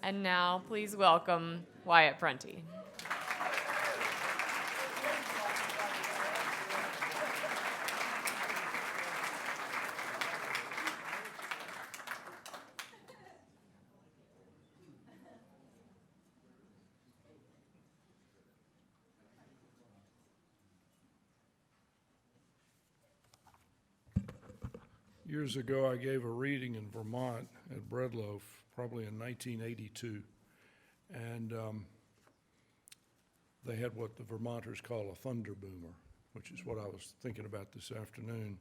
And now, please welcome Wyatt Prunty. Years ago, I gave a reading in Vermont at Breadloaf, probably in 1982, and they had what the Vermonters call a thunder boomer, which is what I was thinking about this afternoon.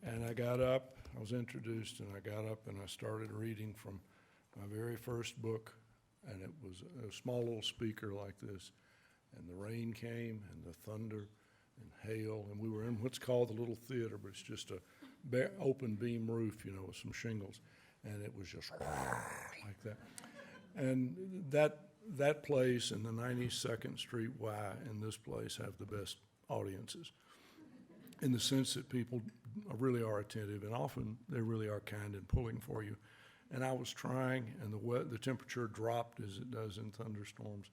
And I got up, I was introduced, and I got up and I started reading from my very first book, and it was a small little speaker like this, and the rain came, and the thunder, and hail, and we were in what's called the little theater, but it's just a open beam roof, you know, with some shingles, and it was just like that. And that place and the 92nd Street Y and this place have the best audiences, in the sense that people really are attentive, and often they really are kind and pulling for you. And I was trying, and the temperature dropped as it does in thunderstorms.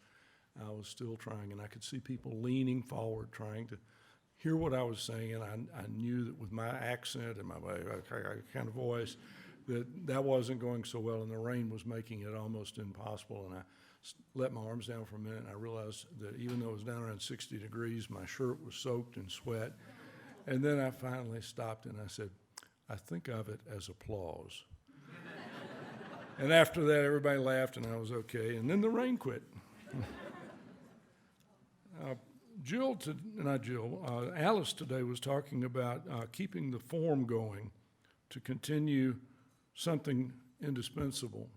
I was still trying, and I could see people leaning forward, trying to hear what I was saying, and I knew that with my accent and my kind of voice, that wasn't going so well, and the rain was making it almost impossible. And I let my arms down for a minute, and I realized that even though it was down around 60 degrees, my shirt was soaked in sweat. And then I finally stopped, and I said, I think of it as applause. And after that, everybody laughed, and I was okay. And then the rain quit. Alice today was talking about keeping the form going to continue something indispensable.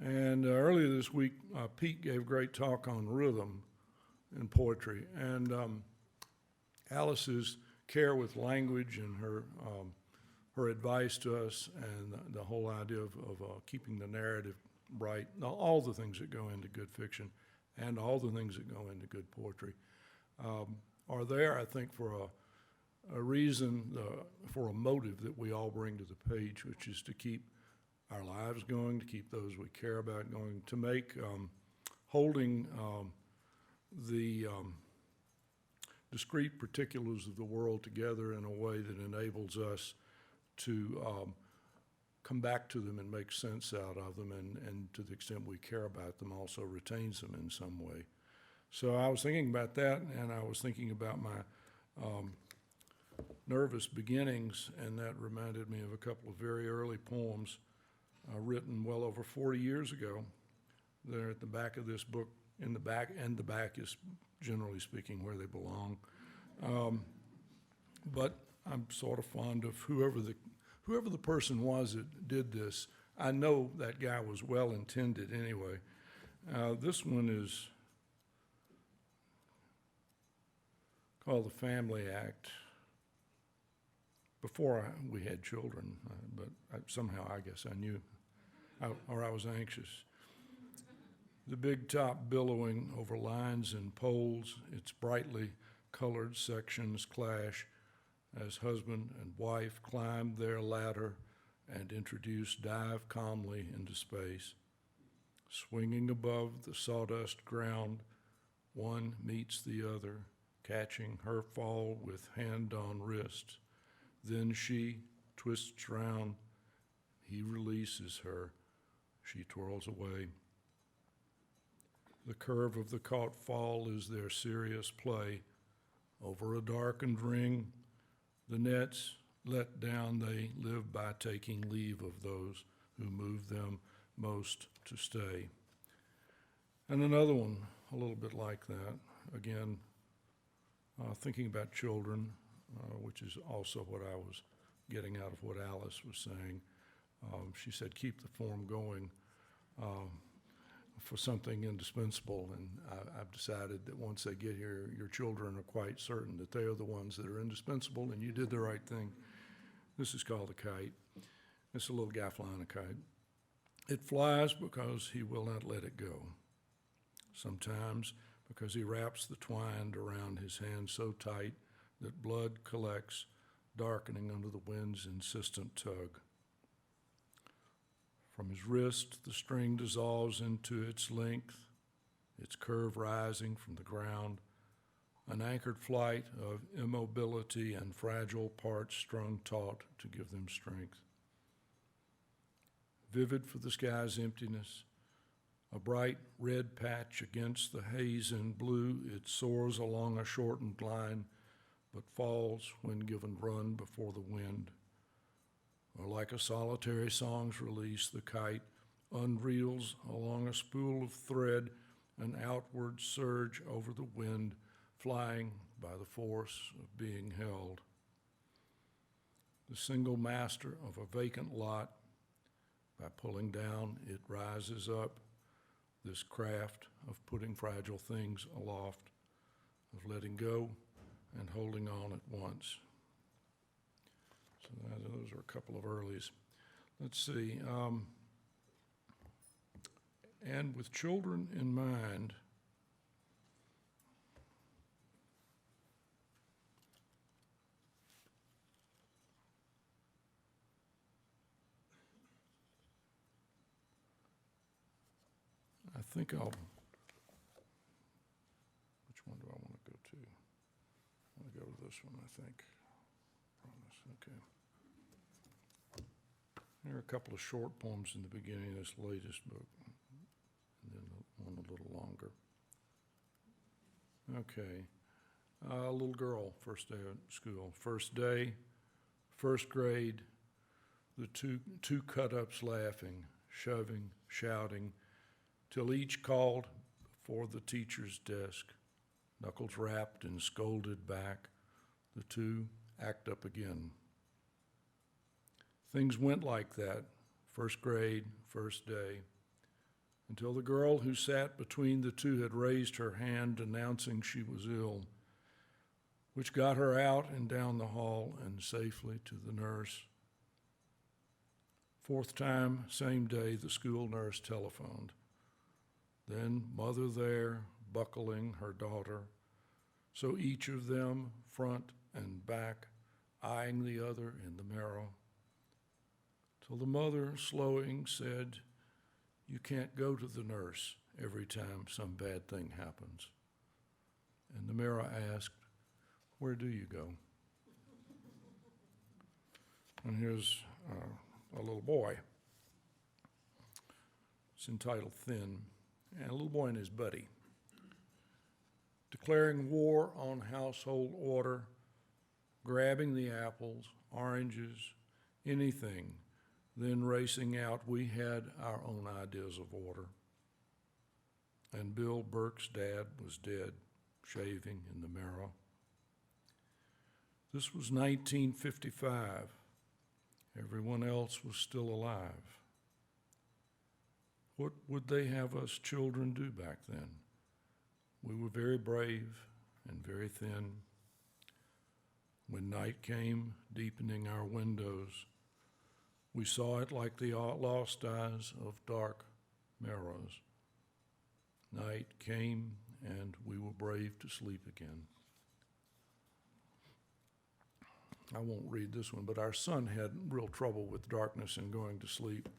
And earlier this week, Pete gave a great talk on rhythm in poetry. And Alice's care with language and her advice to us, and the whole idea of keeping the narrative bright, all the things that go into good fiction and all the things that go into good poetry are there, I think, for a reason, for a motive that we all bring to the page, which is to keep our lives going, to keep those we care about going, to make holding the discrete particulars of the world together in a way that enables us to come back to them and make sense out of them, and to the extent we care about them, also retains them in some way. So I was thinking about that, and I was thinking about my nervous beginnings, and that reminded me of a couple of very early poems written well over 40 years ago. They're at the back of this book, in the back, and the back is, generally speaking, where they belong. But I'm sort of fond of whoever the person was that did this. I know that guy was well-intended anyway. This one is called The Family Act. Before we had children, but somehow I guess I knew, or I was anxious. The big top billowing over lines and poles, its brightly colored sections clash as husband and wife climb their ladder and introduced dive calmly into space. Swinging above the sawdust ground, one meets the other, catching her fall with hand on wrist. Then she twists round, he releases her, she twirls away. The curve of the caught fall is their serious play. Over a darkened ring, the nets let down, they live by taking leave of those who move them most to stay. And another one, a little bit like that, again, thinking about children, which is also what I was getting out of what Alice was saying. She said, keep the form going for something indispensable, and I've decided that once they get here, your children are quite certain that they are the ones that are indispensable, and you did the right thing. This is called a kite. It's a little guy flying a kite. It flies because he will not let it go. Sometimes because he wraps the twine around his hand so tight that blood collects, darkening under the wind's insistent tug. From his wrist, the string dissolves into its length, its curve rising from the ground, an anchored flight of immobility and fragile parts strung taut to give them strength. Vivid for the sky's emptiness, a bright red patch against the haze and blue, it soars along a shortened line, but falls when given run before the wind. Or like a solitary song's release, the kite unreels along a spool of thread, an outward surge over the wind, flying by the force of being held. The single master of a vacant lot, by pulling down, it rises up, this craft of putting fragile things aloft, of letting go and holding on at once. So those are a couple of earlies. Let's see. And with children in mind, I think which one do I want to go to? I want to go to this one, I think. Promise, okay. There are a couple of short poems in the beginning of this latest book, and then one a little longer. Okay. A little girl, first day of school. First day, first grade, the two cut-ups laughing, shoving, shouting, till each called before the teacher's desk, knuckles rapped and scolded back, the two act up again. Things went like that, first grade, first day, until the girl who sat between the two had raised her hand announcing she was ill, which got her out and down the hall and safely to the nurse. Fourth time, same day, the school nurse telephoned. Then mother there, buckling her daughter, so each of them, front and back, eyeing the other in the mirror, till the mother, slowing, said, "You can't go to the nurse every time some bad thing happens." And the mirror asked, "Where do you go?" And here's a little boy. It's entitled Thin. And a little boy and his buddy, declaring war on household order, grabbing the apples, oranges, anything, then racing out. We had our own ideas of order. And Bill Burke's dad was dead, shaving in the mirror. This was 1955. Everyone else was still alive. What would they have us children do back then? We were very brave and very thin. When night came, deepening our windows, we saw it like the lost eyes of dark mirrors. Night came, and we were brave to sleep again. I won't read this one, but our son had real trouble with darkness and going to sleep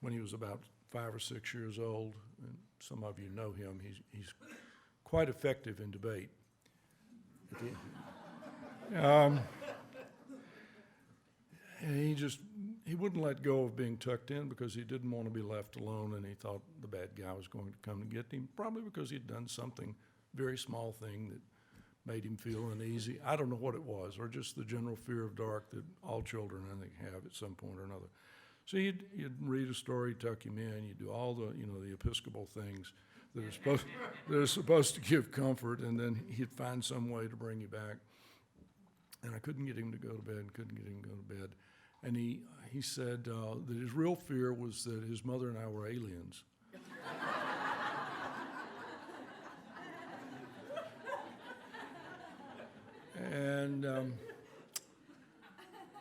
when he was about 5 or 6 years old, and some of you know him. He's quite effective in debate. And he wouldn't let go of being tucked in because he didn't want to be left alone, and he thought the bad guy was going to come and get him, probably because he'd done something, very small thing that made him feel uneasy. I don't know what it was, or just the general fear of dark that all children, I think, have at some point or another. So you'd read a story, tuck him in, you do all the, the Episcopal things that are supposed to give comfort, and then he'd find some way to bring you back. And I couldn't get him to go to bed, And he said that his real fear was that his mother and I were aliens.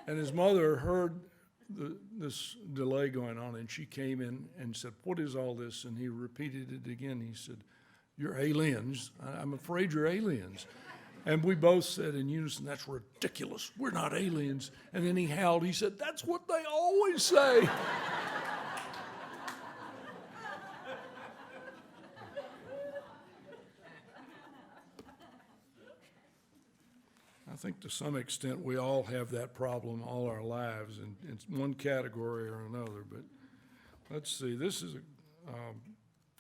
And his mother heard this delay going on, and she came in and said, "What is all this?" And he repeated it again. He said, "You're aliens. I'm afraid you're aliens." And we both said in unison, "That's ridiculous. We're not aliens." And then he howled. He said, "That's what they always say." I think to some extent we all have that problem all our lives in one category or another. But let's see, this is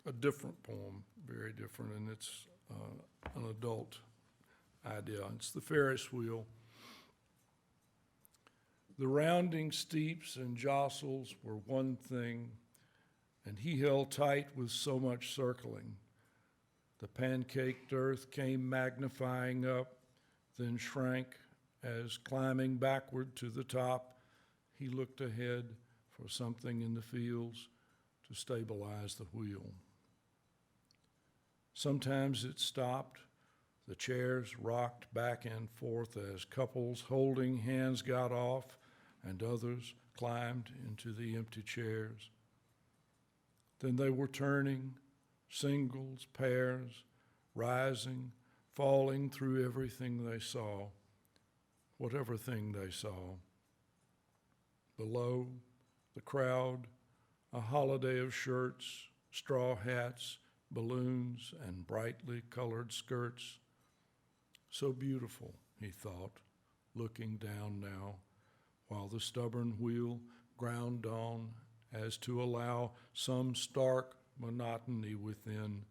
a different poem, very different, and it's an adult idea. It's the Ferris wheel. The rounding steeps and jostles were one thing, and he held tight with so much circling. The pancaked earth came magnifying up, then shrank as, climbing backward to the top, he looked ahead for something in the fields to stabilize the wheel. Sometimes it stopped. The chairs rocked back and forth as couples holding hands got off and others climbed into the empty chairs. Then they were turning, singles, pairs, rising, falling through everything they saw, whatever thing they saw. Below, the crowd, a holiday of shirts, straw hats, balloons, and brightly colored skirts. So beautiful, he thought, looking down now, while the stubborn wheel ground on as to allow some stark monotony within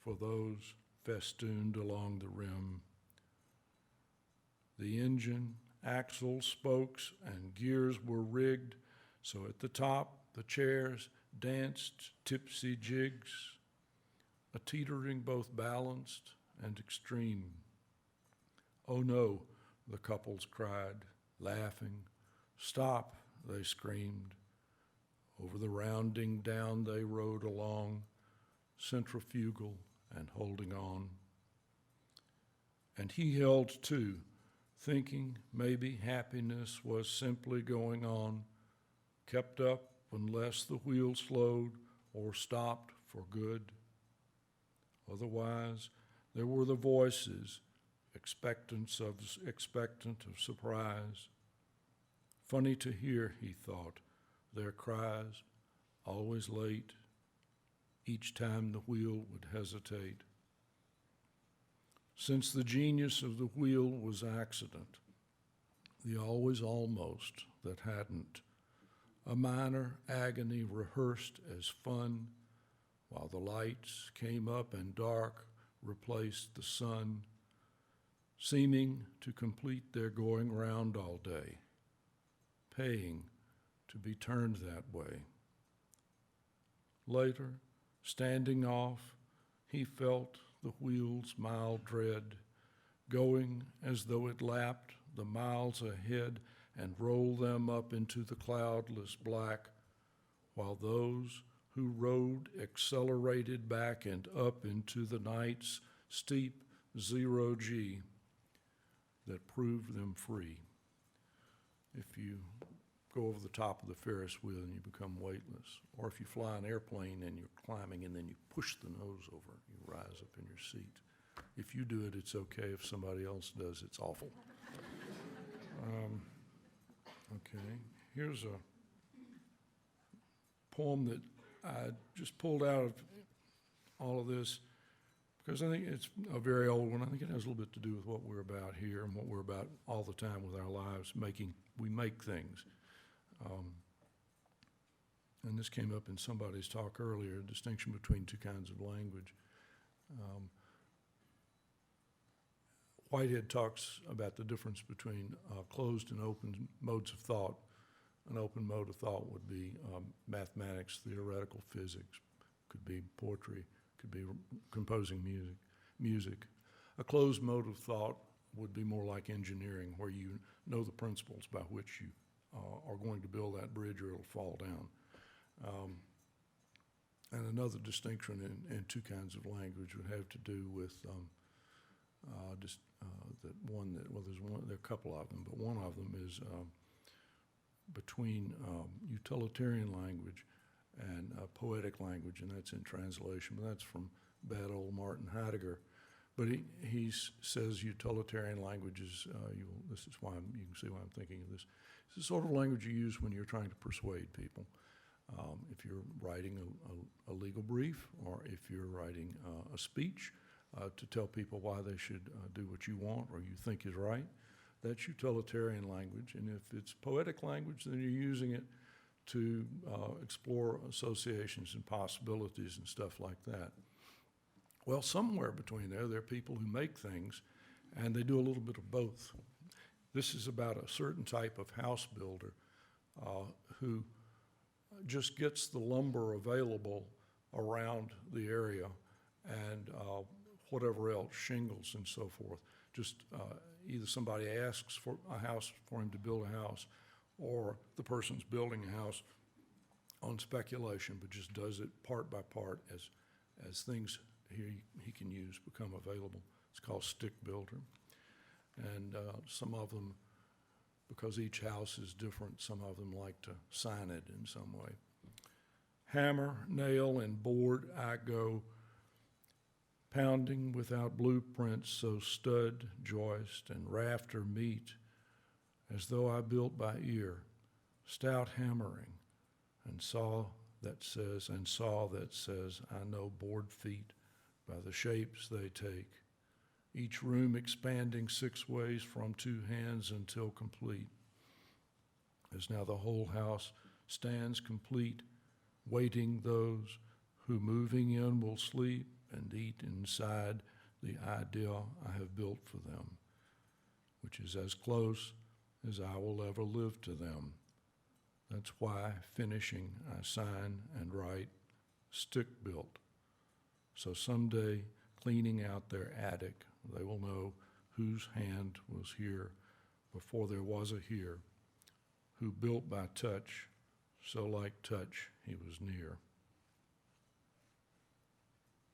for those festooned along the rim. The engine, axles, spokes, and gears were rigged, so at the top the chairs danced tipsy jigs, a teetering both balanced and extreme. Oh no, the couples cried, laughing. Stop, they screamed. Over the rounding down they rode along, centrifugal and holding on. And he held too, thinking maybe happiness was simply going on, kept up unless the wheel slowed or stopped for good. Otherwise, there were the voices, expectant of surprise. Funny to hear, he thought, their cries, always late, each time the wheel would hesitate. Since the genius of the wheel was accident, the always almost that hadn't, a minor agony rehearsed as fun, while the lights came up and dark replaced the sun, seeming to complete their going round all day, paying to be turned that way. Later, standing off, he felt the wheel's mild dread, going as though it lapped the miles ahead and rolled them up into the cloudless black, while those who rode accelerated back and up into the night's steep zero-G that proved them free. If you go over the top of the Ferris wheel and you become weightless, or if you fly an airplane and you're climbing and then you push the nose over, you rise up in your seat. If you do it, it's okay. If somebody else does, it's awful. Okay, here's a poem that I just pulled out of all of this because I think it's a very old one. I think it has a little bit to do with what we're about here and what we're about all the time with our lives. We make things. And this came up in somebody's talk earlier, a distinction between two kinds of language. Whitehead talks about the difference between closed and open modes of thought. An open mode of thought would be mathematics, theoretical physics, could be poetry, could be composing music. A closed mode of thought would be more like engineering, where you know the principles by which you are going to build that bridge or it'll fall down. And another distinction in two kinds of language would have to do with there are a couple of them, but one of them is between utilitarian language and poetic language, and that's in translation, but that's from bad old Martin Heidegger. But he says utilitarian language is, this is why you can see why I'm thinking of this. It's the sort of language you use when you're trying to persuade people. If you're writing a legal brief, or if you're writing a speech, to tell people why they should do what you want or you think is right. That's utilitarian language. And if it's poetic language, then you're using it to explore associations and possibilities and stuff like that. Well, somewhere between there are people who make things, and they do a little bit of both. This is about a certain type of house builder who just gets the lumber available around the area and whatever else, shingles and so forth. Just either somebody asks for a house for him to build a house, or the person's building a house on speculation, but just does it part by part as things he can use become available. It's called stick builder. And some of them, because each house is different, some of them like to sign it in some way. Hammer, nail, and board I go, pounding without blueprints, so stud, joist, and rafter meet, as though I built by ear, stout hammering, and saw that says, I know board feet by the shapes they take, each room expanding 6 ways from 2 hands until complete. As now the whole house stands complete, waiting those who moving in will sleep and eat inside the ideal I have built for them, which is as close as I will ever live to them. That's why, finishing, I sign and write, stick built. So someday, cleaning out their attic, they will know whose hand was here before there was a here, who built by touch, so like touch he was near.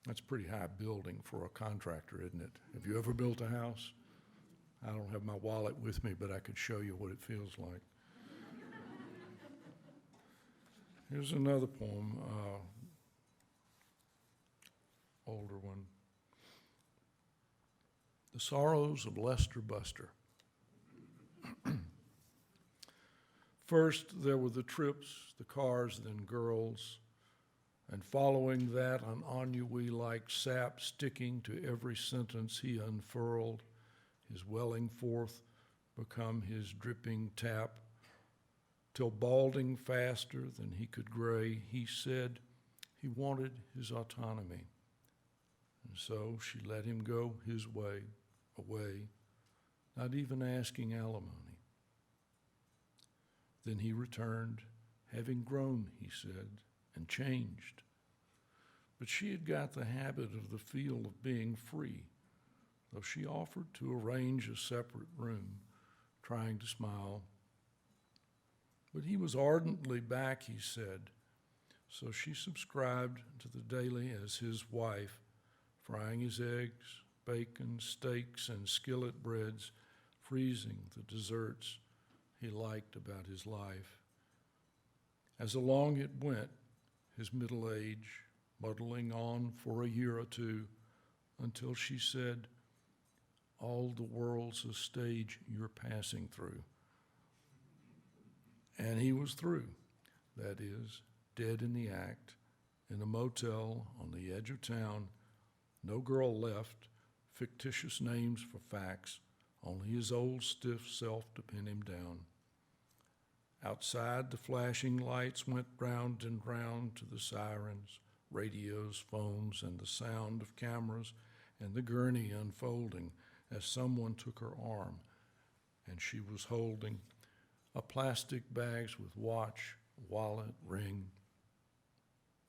That's pretty high building for a contractor, isn't it? Have you ever built a house? I don't have my wallet with me, but I could show you what it feels like. Here's another poem, older one. The Sorrows of Lester Buster. First, there were the trips, the cars, then girls, and following that, an ennui-like sap sticking to every sentence he unfurled, his welling forth become his dripping tap, till balding faster than he could gray, he said he wanted his autonomy. And so she let him go his way, away, not even asking alimony. Then he returned, having grown, he said, and changed. But she had got the habit of the feel of being free, though she offered to arrange a separate room, trying to smile. But he was ardently back, he said, so she subscribed to the daily as his wife, frying his eggs, bacon, steaks, and skillet breads, freezing the desserts he liked about his life. As along it went, his middle age, muddling on for a year or two, until she said, all the world's a stage you're passing through. And he was through, that is, dead in the act, in a motel on the edge of town, no girl left, fictitious names for facts, only his old stiff self to pin him down. Outside, the flashing lights went round and round to the sirens, radios, phones, and the sound of cameras, and the gurney unfolding as someone took her arm, and she was holding a plastic bags with watch, wallet, ring.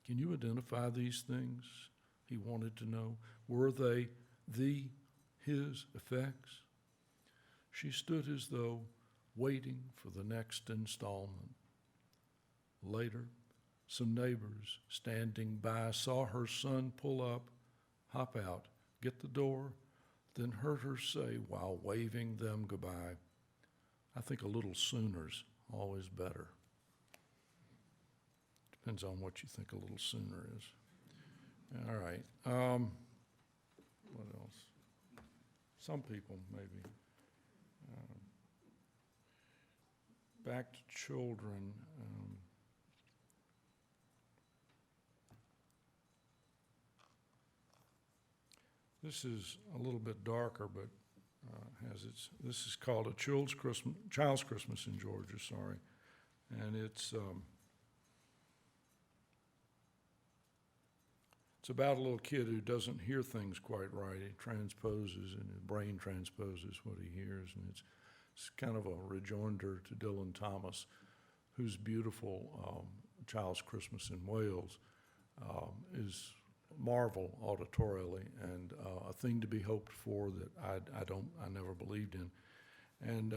Can you identify these things? He wanted to know. Were they his effects? She stood as though waiting for the next installment. Later, some neighbors standing by saw her son pull up, hop out, get the door, then heard her say while waving them goodbye, I think a little sooner's always better. Depends on what you think a little sooner is. All right. What else? Some people, maybe. Back to children. This is a little bit darker, but this is called A Child's Child's Christmas in Georgia, sorry. And it's about a little kid who doesn't hear things quite right. He transposes, and his brain transposes what he hears, and it's kind of a rejoinder to Dylan Thomas, whose beautiful Child's Christmas in Wales is marvel auditorially, and a thing to be hoped for that I never believed in, and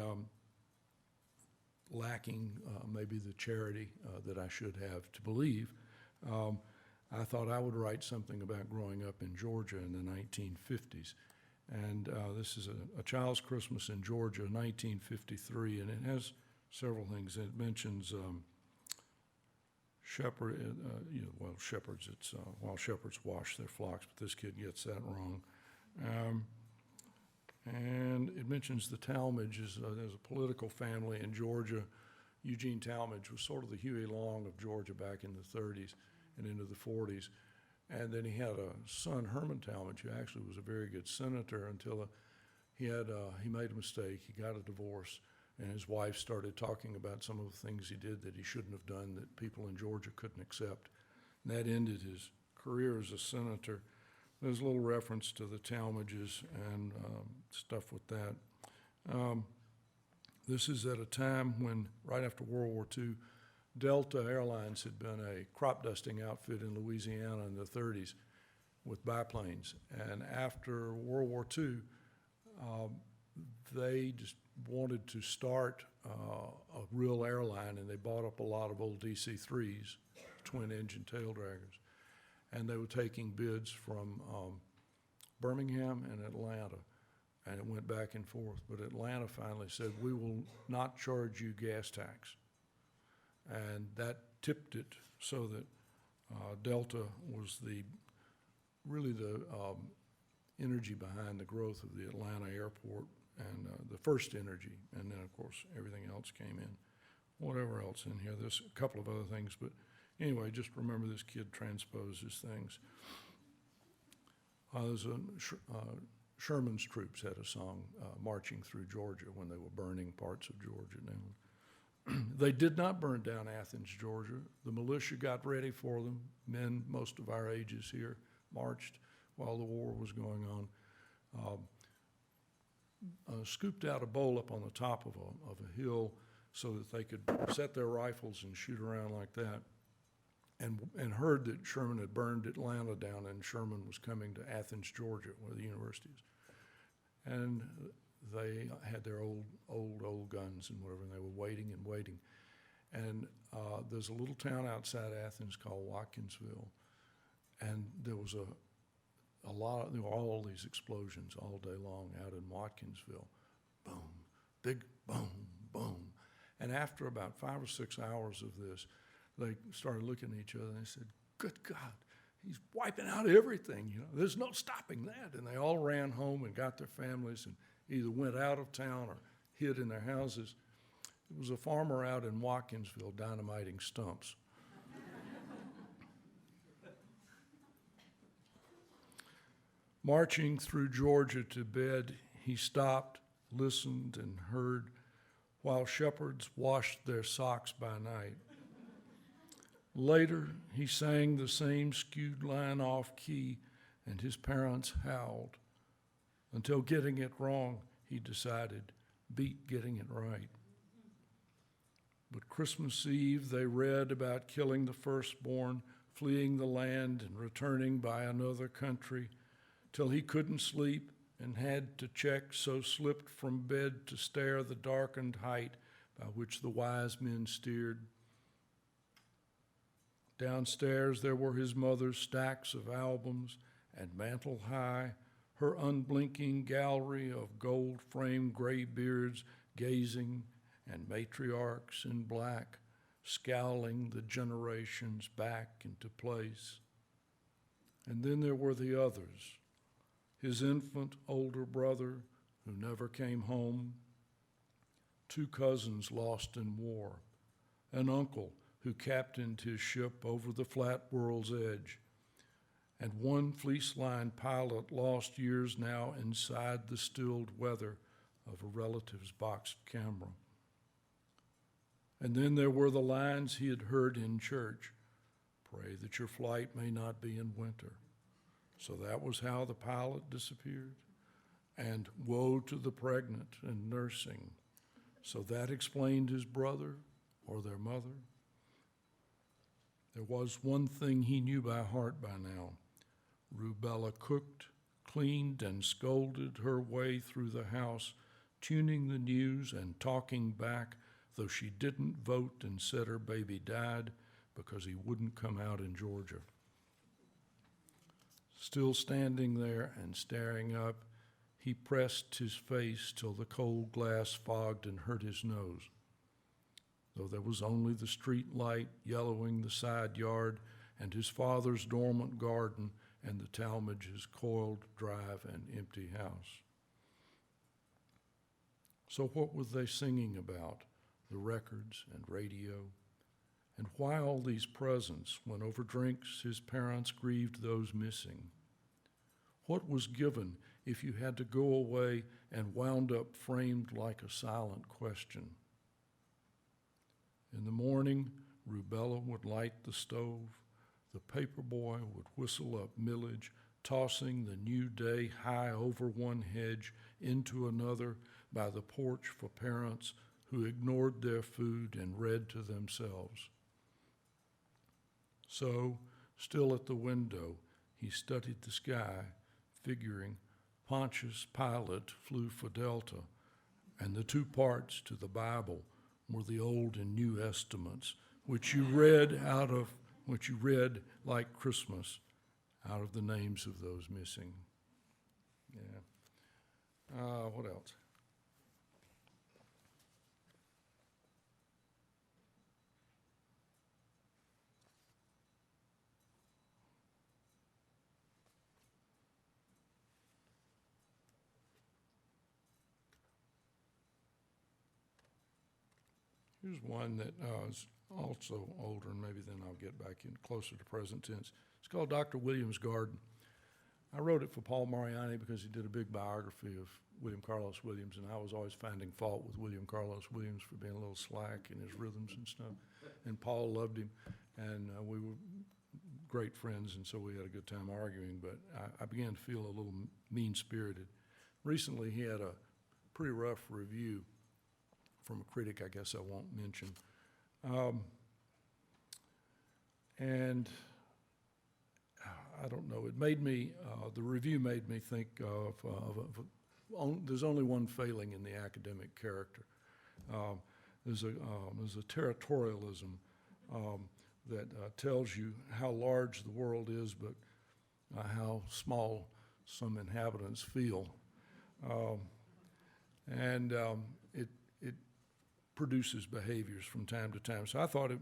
lacking maybe the charity that I should have to believe. I thought I would write something about growing up in Georgia in the 1950s, and this is a Child's Christmas in Georgia, 1953, and it has several things. It mentions shepherds. It's while shepherds wash their flocks, but this kid gets that wrong. And it mentions the Talmadge. There's a political family in Georgia. Eugene Talmadge was sort of the Huey Long of Georgia back in the 30s and into the 40s. And then he had a son, Herman Talmadge, who actually was a very good senator until he made a mistake. He got a divorce, and his wife started talking about some of the things he did that he shouldn't have done that people in Georgia couldn't accept. And that ended his career as a senator. There's a little reference to the Talmadges and stuff with that. This is at a time when, right after World War II, Delta Airlines had been a crop dusting outfit in Louisiana in the 30s with biplanes. And after World War II, they just wanted to start a real airline, and they bought up a lot of old DC-3s, twin-engine tail draggers. And they were taking bids from Birmingham and Atlanta, and it went back and forth. But Atlanta finally said, we will not charge you gas tax. And that tipped it so that Delta was really the energy behind the growth of the Atlanta airport, and the first energy, and then of course everything else came in. Whatever else in here, there's a couple of other things, but anyway, just remember this kid transposes things. Sherman's troops had a song, Marching Through Georgia, when they were burning parts of Georgia down. They did not burn down Athens, Georgia. The militia got ready for them. Men, most of our ages here, marched while the war was going on. Scooped out a bowl up on the top of a hill so that they could set their rifles and shoot around like that, and heard that Sherman had burned Atlanta down, and Sherman was coming to Athens, Georgia, where the university is. And they had their old guns and whatever, and they were waiting and waiting. And there's a little town outside Athens called Watkinsville, and there was there were all these explosions all day long out in Watkinsville. Boom, big boom, boom. And after about 5 or 6 hours of this, they started looking at each other and they said, good God, he's wiping out everything, there's no stopping that. And they all ran home and got their families and either went out of town or hid in their houses. It was a farmer out in Watkinsville dynamiting stumps. Marching through Georgia to bed, he stopped, listened, and heard while shepherds washed their socks by night. Later, he sang the same skewed line off key, and his parents howled until getting it wrong, he decided, beat getting it right. But Christmas Eve, they read about killing the firstborn, fleeing the land, and returning by another country, till he couldn't sleep and had to check, so slipped from bed to stare the darkened height by which the wise men steered. Downstairs there were his mother's stacks of albums, and mantle high, her unblinking gallery of gold-framed gray beards gazing, and matriarchs in black, scowling the generations back into place. And then there were the others, his infant older brother who never came home, 2 cousins lost in war, an uncle who captained his ship over the flat world's edge, and one fleece-lined pilot lost years now inside the stilled weather of a relative's boxed camera. And then there were the lines he had heard in church, "Pray that your flight may not be in winter." So that was how the pilot disappeared. And woe to the pregnant and nursing. So that explained his brother or their mother. There was one thing he knew by heart by now. Rubella cooked, cleaned, and scolded her way through the house, tuning the news and talking back, though she didn't vote and said her baby died because he wouldn't come out in Georgia. Still standing there and staring up, he pressed his face till the cold glass fogged and hurt his nose. Though there was only the street light yellowing the side yard and his father's dormant garden and the Talmadge's coiled drive and empty house. So what were they singing about? The records and radio? And why all these presents when over drinks his parents grieved those missing? What was given if you had to go away and wound up framed like a silent question? In the morning, Rubella would light the stove. The paper boy would whistle up millage, tossing the new day high over one hedge into another by the porch for parents who ignored their food and read to themselves. So, still at the window, he studied the sky, figuring Pontius Pilate flew for Delta, and the two parts to the Bible were the Old and New Testaments, which you read like Christmas out of the names of those missing. Yeah. What else? Here's one that is also older, and maybe then I'll get back in closer to present tense. It's called Dr. Williams' Garden. I wrote it for Paul Mariani because he did a big biography of William Carlos Williams, and I was always finding fault with William Carlos Williams for being a little slack in his rhythms and stuff. And Paul loved him, and we were great friends, and so we had a good time arguing, but I began to feel a little mean-spirited. Recently, he had a pretty rough review from a critic I guess I won't mention. And I don't know, it made me, the review made me think there's only one failing in the academic character. There's a territorialism that tells you how large the world is, but how small some inhabitants feel. It produces behaviors from time to time. So I thought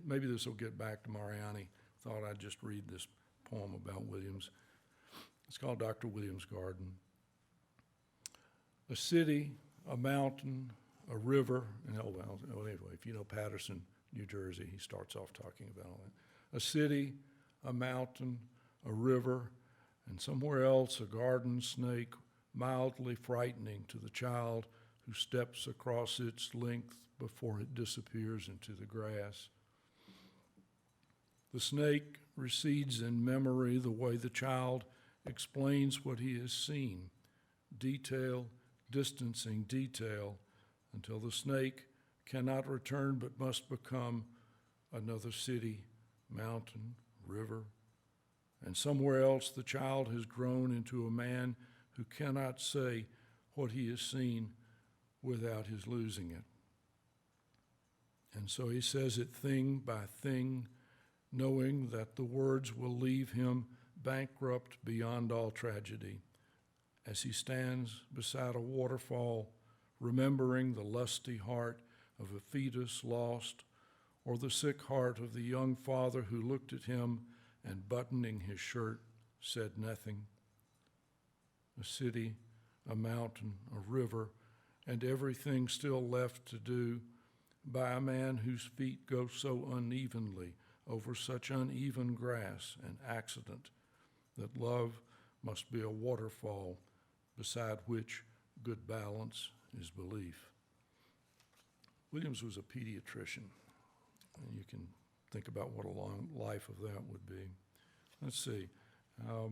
maybe this will get back to Mariani. Thought I'd just read this poem about Williams. It's called Dr. Williams' Garden. A city, a mountain, a river, and anyway, if you know Patterson, New Jersey, he starts off talking about all that. A city, a mountain, a river, and somewhere else a garden snake, mildly frightening to the child who steps across its length before it disappears into the grass. The snake recedes in memory the way the child explains what he has seen, detail distancing detail, until the snake cannot return but must become another city, mountain, river. And somewhere else the child has grown into a man who cannot say what he has seen without his losing it. And so he says it thing by thing, knowing that the words will leave him bankrupt beyond all tragedy, as he stands beside a waterfall, remembering the lusty heart of a fetus lost, or the sick heart of the young father who looked at him and, buttoning his shirt, said nothing. A city, a mountain, a river, and everything still left to do by a man whose feet go so unevenly over such uneven grass and accident that love must be a waterfall beside which good balance is belief. Williams was a pediatrician, and you can think about what a long life of that would be. Let's see. I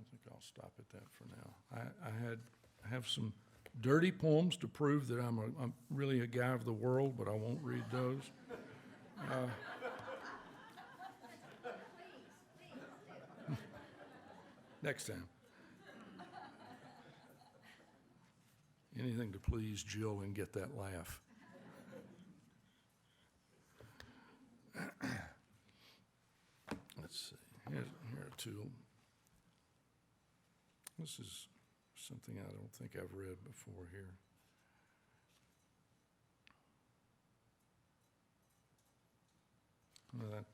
think I'll stop at that for now. I have some dirty poems to prove that I'm really a guy of the world, but I won't read those. Next time. Anything to please Jill and get that laugh. Let's see. Here are two. This is something I don't think I've read before here. Well, that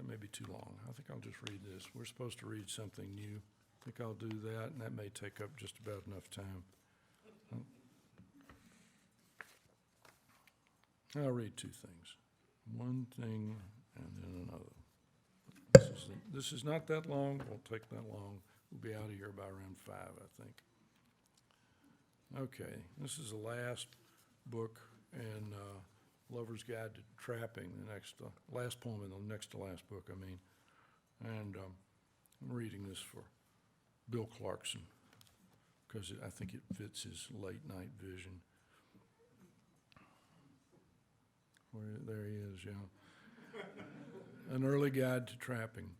may be too long. I think I'll just read this. We're supposed to read something new. I think I'll do that, and that may take up just about enough time. I'll read two things. One thing and then another. This is not that long. It won't take that long. We'll be out of here by around 5, I think. Okay, this is the last book in Lover's Guide to Trapping, the last poem in the next to last book, I mean. And I'm reading this for Bill Clarkson because I think it fits his late night vision. There he is, yeah. An early guide to trapping.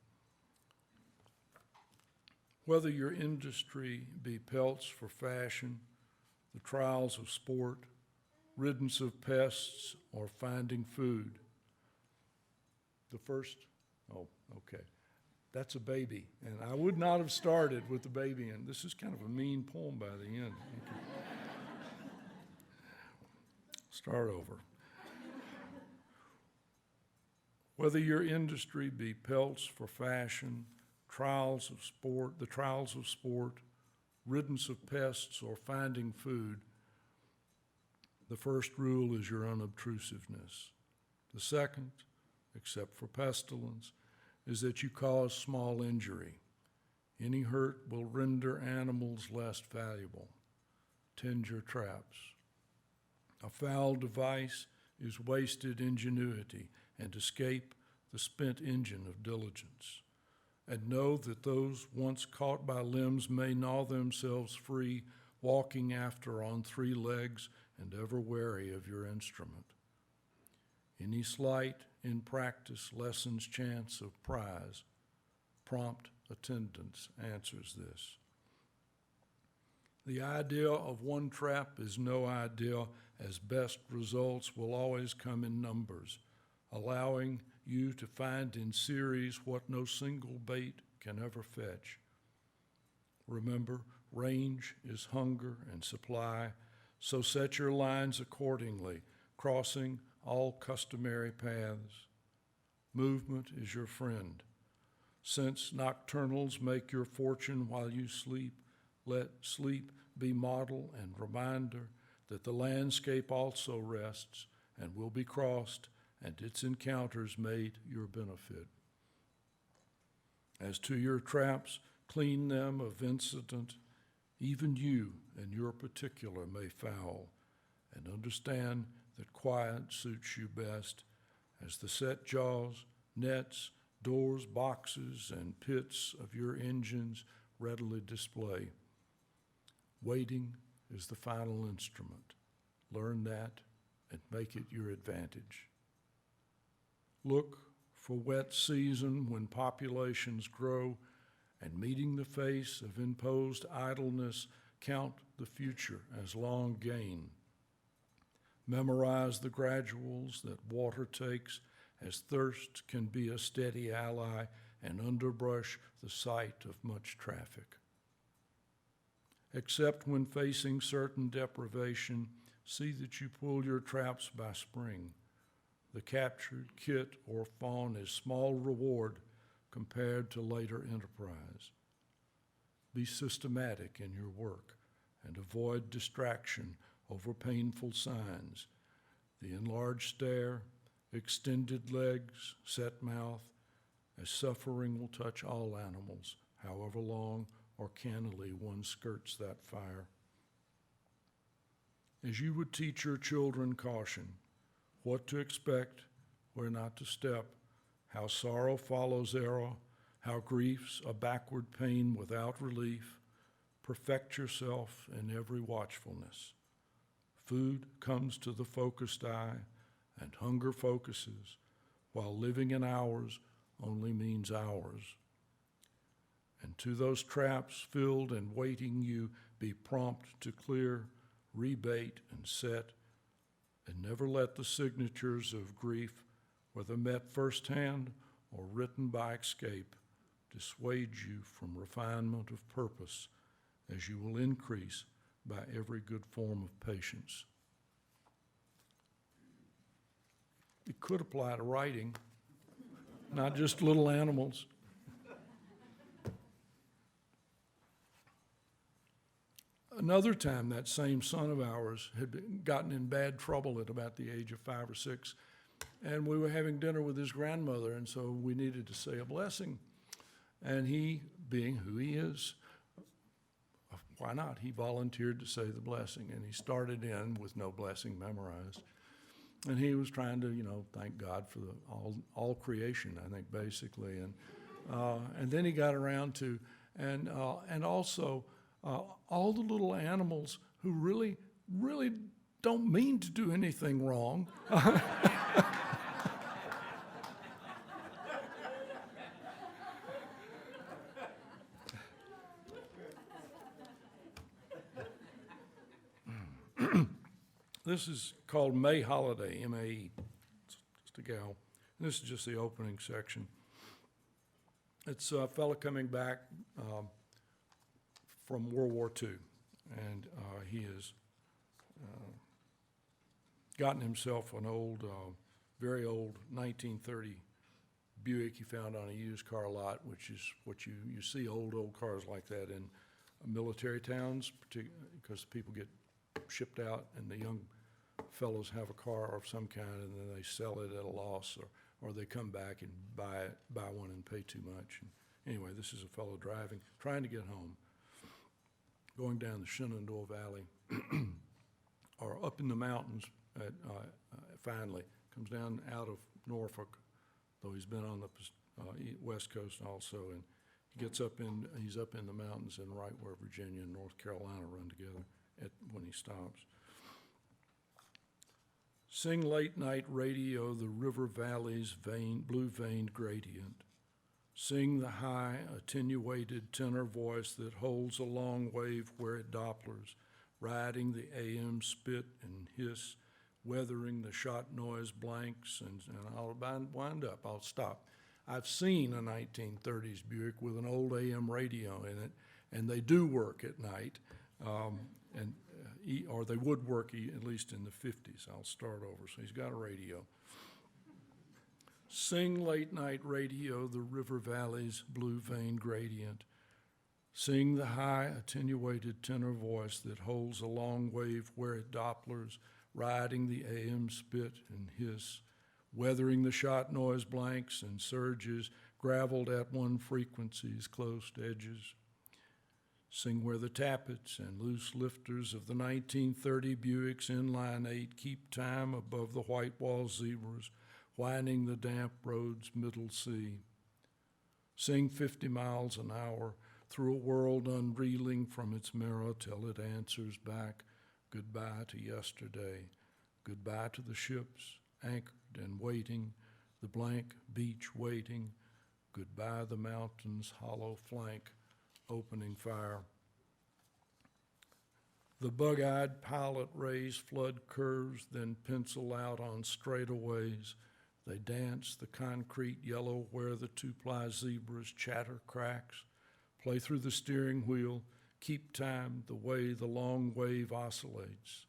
Whether your industry be pelts for fashion, the trials of sport, riddance of pests, or finding food. The first, oh, okay. That's a baby, and I would not have started with the baby, and this is kind of a mean poem by the end. Start over. Whether your industry be pelts for fashion, the trials of sport, riddance of pests, or finding food, the first rule is your unobtrusiveness. The second, except for pestilence, is that you cause small injury. Any hurt will render animals less valuable. Tend your traps. A foul device is wasted ingenuity and escape the spent engine of diligence. And know that those once caught by limbs may gnaw themselves free, walking after on 3 legs and ever wary of your instrument. Any slight in practice lessens chance of prize. Prompt attendance answers this. The idea of one trap is no idea, as best results will always come in numbers, allowing you to find in series what no single bait can ever fetch. Remember, range is hunger and supply, so set your lines accordingly, crossing all customary paths. Movement is your friend. Since nocturnals make your fortune while you sleep, let sleep be model and reminder that the landscape also rests and will be crossed, and its encounters made your benefit. As to your traps, clean them of incident. Even you and your particular may foul, and understand that quiet suits you best, as the set jaws, nets, doors, boxes, and pits of your engines readily display. Waiting is the final instrument. Learn that and make it your advantage. Look for wet season when populations grow, and meeting the face of imposed idleness, count the future as long gain. Memorize the graduals that water takes, as thirst can be a steady ally, and underbrush the site of much traffic. Except when facing certain deprivation, see that you pull your traps by spring. The captured kit or fawn is small reward compared to later enterprise. Be systematic in your work and avoid distraction over painful signs. The enlarged stare, extended legs, set mouth, as suffering will touch all animals, however long or cannily one skirts that fire. As you would teach your children caution, what to expect, where not to step, how sorrow follows error, how grief's a backward pain without relief, perfect yourself in every watchfulness. Food comes to the focused eye, and hunger focuses, while living in hours only means hours. And to those traps filled and waiting you be prompt to clear, rebate, and set, and never let the signatures of grief, whether met firsthand or written by escape, dissuade you from refinement of purpose, as you will increase by every good form of patience. It could apply to writing, not just little animals. Another time, that same son of ours had gotten in bad trouble at about the age of 5 or 6, and we were having dinner with his grandmother, and so we needed to say a blessing. And he, being who he is, why not? He volunteered to say the blessing, and he started in with no blessing memorized. And he was trying to, thank God for all creation, I think, basically. And then he got around to, and also all the little animals who really, really don't mean to do anything wrong. This is called May Holiday, M-A-E. It's just a gal. And this is just the opening section. It's a fellow coming back from World War II, and he has gotten himself an old, very old 1930 Buick he found on a used car lot, which is what you see old cars like that in military towns, because people get shipped out and the young fellows have a car of some kind and then they sell it at a loss, or they come back and buy one and pay too much. And anyway, this is a fellow trying to get home, going down the Shenandoah Valley, or up in the mountains finally. Comes down out of Norfolk, though he's been on the West Coast also, and he's up in the mountains and right where Virginia and North Carolina run together when he stops. Sing late night radio the river valley's blue-veined gradient. Sing the high, attenuated tenor voice that holds a long wave where it dopplers, riding the AM spit and hiss, weathering the shot noise blanks, and I'll wind up, I'll stop. I've seen a 1930s Buick with an old AM radio in it, and they do work at night, or they would work at least in the 50s. I'll start over. So he's got a radio. Sing late night radio the river valley's blue-veined gradient. Sing the high, attenuated tenor voice that holds a long wave where it dopplers, riding the AM spit and hiss, weathering the shot noise blanks and surges, graveled at one frequency's closed edges. Sing where the tappets and loose lifters of the 1930 Buick's inline 8 keep time above the white wall zebras, whining the damp road's middle sea. Sing 50 miles an hour through a world unreeling from its mirror till it answers back, goodbye to yesterday, goodbye to the ships anchored and waiting, the blank beach waiting, goodbye the mountain's hollow flank, opening fire. The bug-eyed pilot rays flood curves, then pencil out on straightaways. They dance the concrete yellow where the two-ply zebras chatter cracks, play through the steering wheel, keep time the way the long wave oscillates.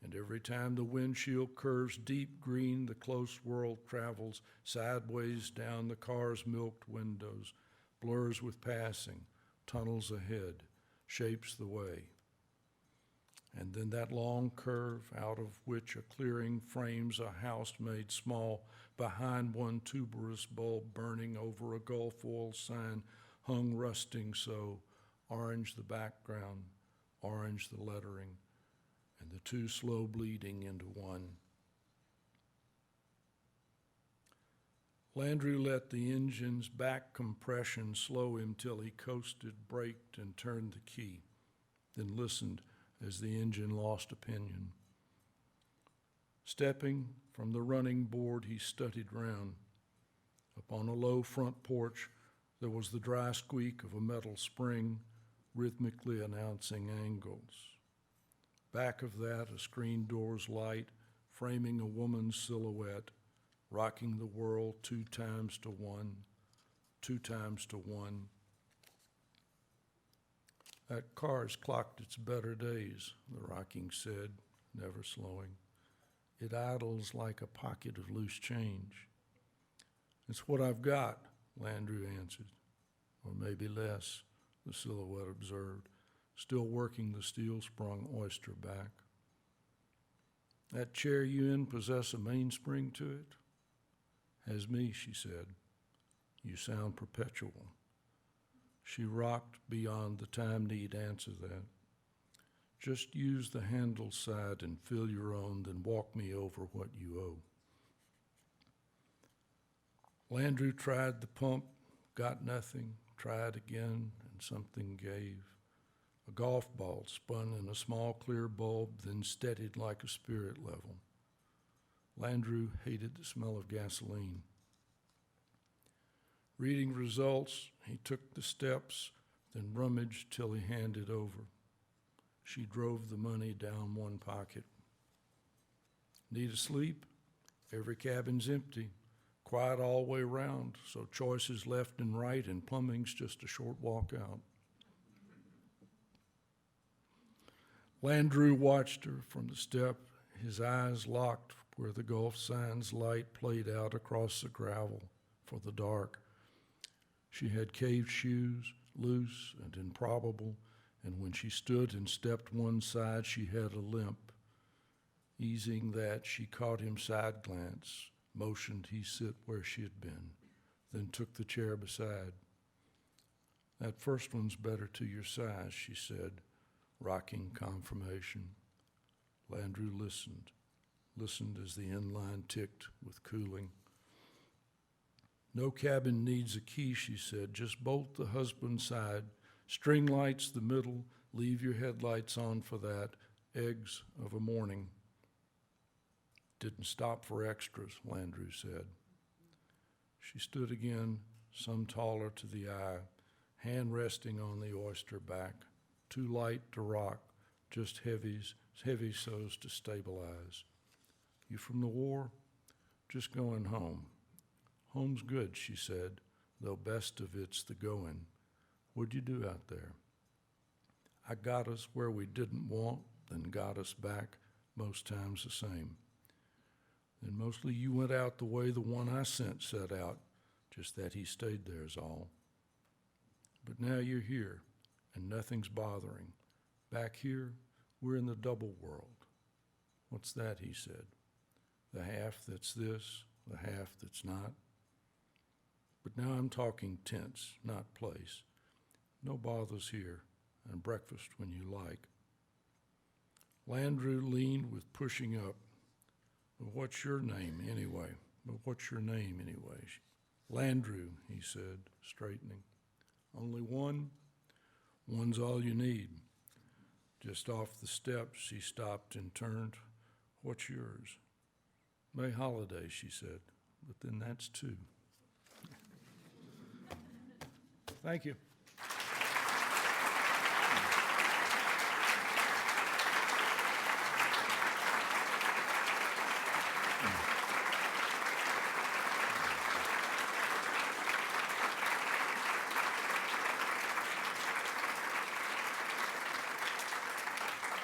And every time the windshield curves deep green, the close world travels sideways down the car's milked windows, blurs with passing, tunnels ahead, shapes the way. And then that long curve out of which a clearing frames a house made small behind one tuberous bulb burning over a Gulf oil sign hung rusting so, orange the background, orange the lettering, and the two slow bleeding into one. Landry let the engine's back compression slow him till he coasted, braked, and turned the key, then listened as the engine lost opinion. Stepping from the running board, he studied round. Upon a low front porch, there was the dry squeak of a metal spring, rhythmically announcing angles. Back of that, a screen door's light, framing a woman's silhouette, rocking the world 2 times to 1, 2 times to 1. That car's clocked its better days, the rocking said, never slowing. It idles like a pocket of loose change. It's what I've got, Landry answered. Or maybe less, the silhouette observed, still working the steel-sprung oyster back. That chair you in possess a mainspring to it? Has me, she said. You sound perpetual. She rocked beyond the time need answer that. Just use the handle side and fill your own, then walk me over what you owe. Landry tried the pump, got nothing, tried again, and something gave. A golf ball spun in a small clear bulb, then steadied like a spirit level. Landry hated the smell of gasoline. Reading results, he took the steps, then rummaged till he handed over. She drove the money down one pocket. Need a sleep? Every cabin's empty. Quiet all the way round, so choices left and right, and plumbing's just a short walk out. Landry watched her from the step, his eyes locked where the Gulf sign's light played out across the gravel for the dark. She had caved shoes, loose and improbable, and when she stood and stepped one side, she had a limp. Easing that, she caught him side glance, motioned he sit where she had been, then took the chair beside. That first one's better to your size, she said, rocking confirmation. Landry listened as the inline ticked with cooling. No cabin needs a key, she said. Just bolt the husband's side. String lights the middle. Leave your headlights on for that. Eggs of a morning. Didn't stop for extras, Landry said. She stood again, some taller to the eye, hand resting on the oyster back. Too light to rock, just heavy so's to stabilize. You from the war? Just going home. Home's good, she said, though best of it's the going. What'd you do out there? I got us where we didn't want, then got us back, most times the same. Then mostly you went out the way the one I sent set out, just that he stayed there's all. But now you're here, and nothing's bothering. Back here, we're in the double world. What's that, he said. The half that's this, the half that's not. But now I'm talking tense, not place. No bothers here, and breakfast when you like. Landry leaned with pushing up. What's your name anyway? What's your name anyway? Landry, he said, straightening. Only one? One's all you need. Just off the steps, she stopped and turned. What's yours? May Holiday, she said, but then that's two. Thank you.